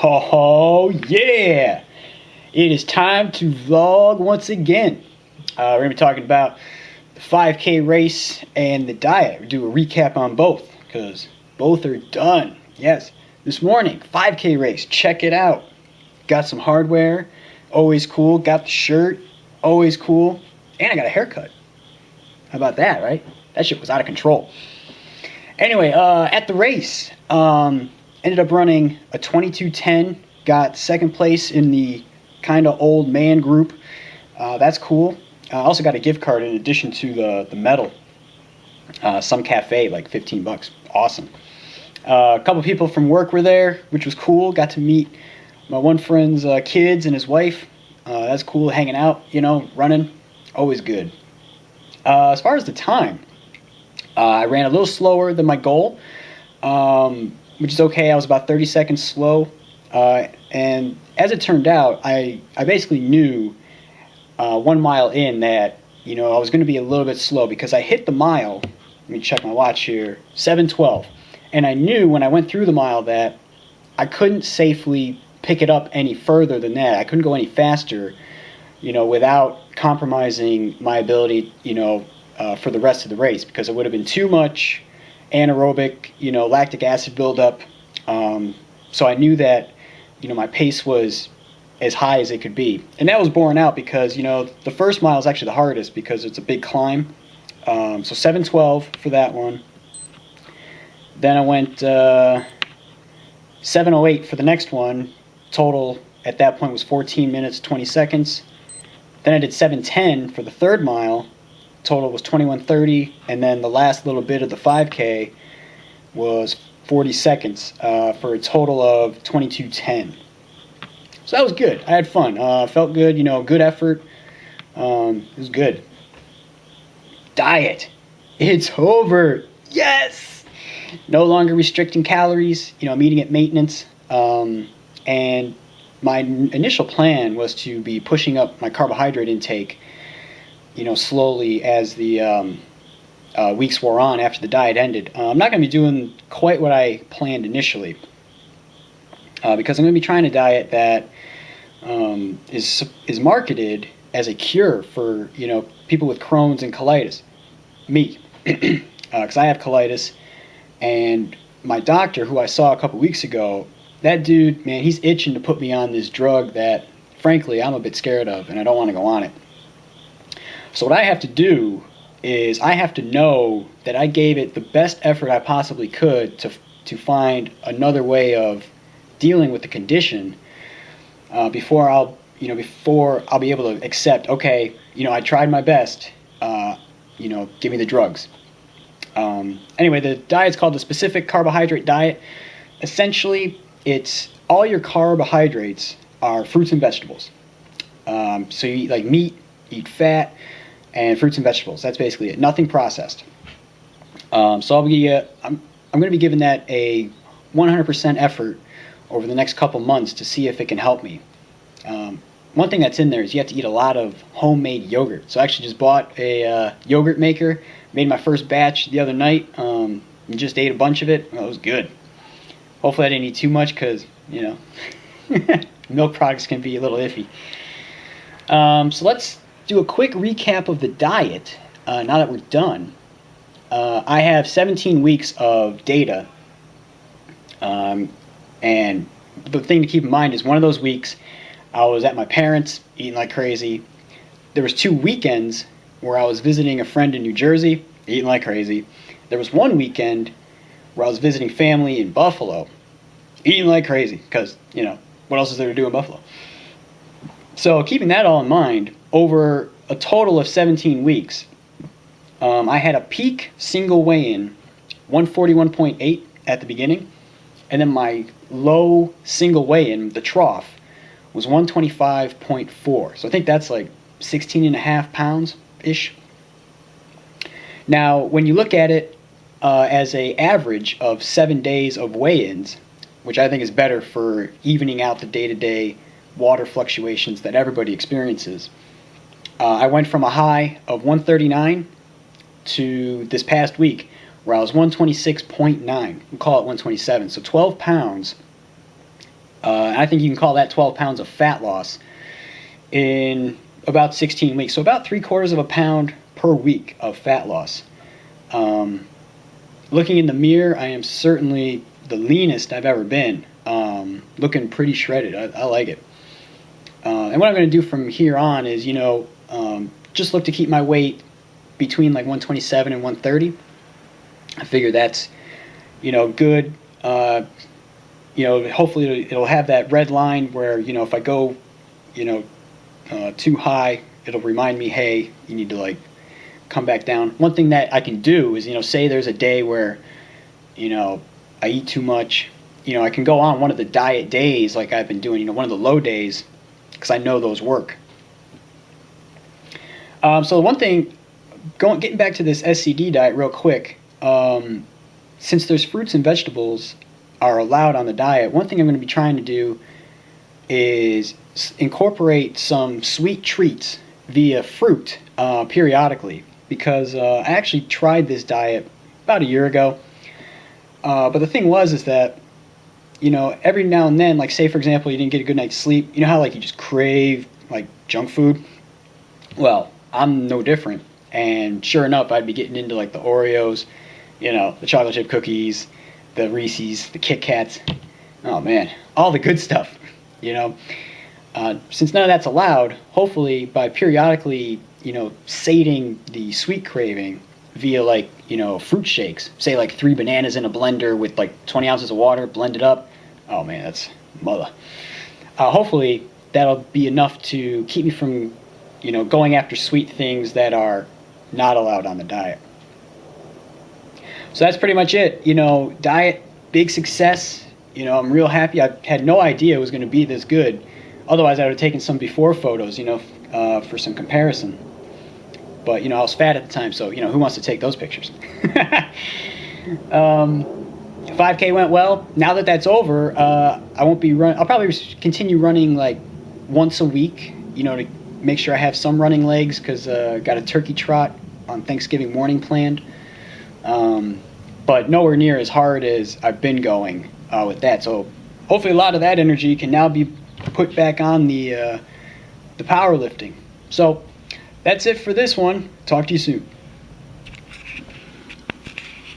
Oh yeah! It is time to vlog once again. We're going to be talking about the 5K race and the diet. We'll do a recap on both because both are done. Yes, this morning, 5K race. Check it out. Got some hardware. Always cool. Got the shirt. Always cool. And I got a haircut. How about that, right? That shit was out of control. Anyway, at the race, ended up running a 22:10. Got second place in the kind of old man group. That's cool. I also got a gift card in addition to the medal. Some cafe, like $15. Awesome. A couple people from work were there, which was cool. Got to meet my one friend's kids and his wife. That's cool, hanging out, running. Always good. As far as the time, I ran a little slower than my goal, which is okay. I was about 30 seconds slow. And as it turned out, I basically knew 1 mile in that, I was going to be a little bit slow because I hit the mile. Let me check my watch here. 7:12. And I knew when I went through the mile that I couldn't safely pick it up any further than that. I couldn't go any faster, without compromising my ability, for the rest of the race, because it would have been too much anaerobic, lactic acid buildup. So I knew that, my pace was as high as it could be. And that was borne out because, the first mile is actually the hardest because it's a big climb. So 7:12 for that one. Then I went 7:08 for the next one. Total at that point was 14 minutes, 20 seconds. Then I did 7:10 for the third mile. Total was 21:30. And then the last little bit of the 5K was 40 seconds for a total of 22:10. So that was good. I had fun. Felt good, good effort. It was good. Diet. It's over. Yes! No longer restricting calories. I'm eating at maintenance. And my initial plan was to be pushing up my carbohydrate intake, slowly as the weeks wore on after the diet ended. I'm not going to be doing quite what I planned initially because I'm going to be trying a diet that is marketed as a cure for people with Crohn's and colitis. Me, because I have colitis, and my doctor, who I saw a couple weeks ago, that dude, man, he's itching to put me on this drug that, frankly, I'm a bit scared of, and I don't want to go on it. So what I have to do is I have to know that I gave it the best effort I possibly could to find another way of dealing with the condition before I'll be able to accept, okay, I tried my best, give me the drugs. Anyway, the diet's called the specific carbohydrate diet. Essentially, it's all your carbohydrates are fruits and vegetables. So you eat like meat, eat fat, and fruits and vegetables. That's basically it. Nothing processed. So I'm going to be giving that a 100% effort over the next couple months to see if it can help me. One thing that's in there is you have to eat a lot of homemade yogurt. So I actually just bought a yogurt maker. Made my first batch the other night. And just ate a bunch of it. Well, it was good. Hopefully I didn't eat too much because, milk products can be a little iffy. So let's do a quick recap of the diet now that we're done. I have 17 weeks of data. And the thing to keep in mind is one of those weeks I was at my parents' eating like crazy. There was 2 weekends where I was visiting a friend in New Jersey, eating like crazy. There was one weekend where I was visiting family in Buffalo, eating like crazy because, what else is there to do in Buffalo? So keeping that all in mind, over a total of 17 weeks, I had a peak single weigh-in, 141.8 at the beginning, and then my low single weigh-in, the trough, was 125.4. So I think that's like 16.5 pounds-ish. Now, when you look at it as an average of 7 days of weigh-ins, which I think is better for evening out the day-to-day water fluctuations that everybody experiences, I went from a high of 139 to this past week where I was 126.9. We'll call it 127. So 12 pounds I think you can call that 12 pounds of fat loss in about 16 weeks. So about 3/4 of a pound per week of fat loss. Looking in the mirror, I am certainly the leanest I've ever been. Looking pretty shredded. I like it. And what I'm going to do from here on is, just look to keep my weight between like 127 and 130. I figure that's, good. Hopefully it'll have that red line where, if I go, too high, it'll remind me, hey, you need to like come back down. One thing that I can do is, say there's a day where, I eat too much, I can go on one of the diet days like I've been doing, one of the low days, because I know those work. So one thing, getting back to this SCD diet real quick, since there's fruits and vegetables are allowed on the diet, one thing I'm going to be trying to do is incorporate some sweet treats via fruit periodically, because I actually tried this diet about a year ago. But the thing is that, every now and then, like say for example, you didn't get a good night's sleep. You know how like you just crave like junk food? Well, I'm no different. And sure enough, I'd be getting into like the Oreos, the chocolate chip cookies, the Reese's, the Kit Kats. Oh man, all the good stuff, Since none of that's allowed, hopefully by periodically, sating the sweet craving via like, fruit shakes, say like 3 bananas in a blender with like 20 ounces of water, blend it up. Oh man, that's mother. Hopefully that'll be enough to keep me from, going after sweet things that are not allowed on the diet. So that's pretty much it. Diet, big success. I'm real happy. I had no idea it was going to be this good. Otherwise, I would have taken some before photos, for some comparison. But, I was fat at the time, so, who wants to take those pictures? 5K went well. Now that that's over, I won't be running. I'll probably continue running like once a week, to make sure I have some running legs, because I got a turkey trot on Thanksgiving morning planned. But nowhere near as hard as I've been going with that. So hopefully a lot of that energy can now be put back on the powerlifting. So that's it for this one. Talk to you soon.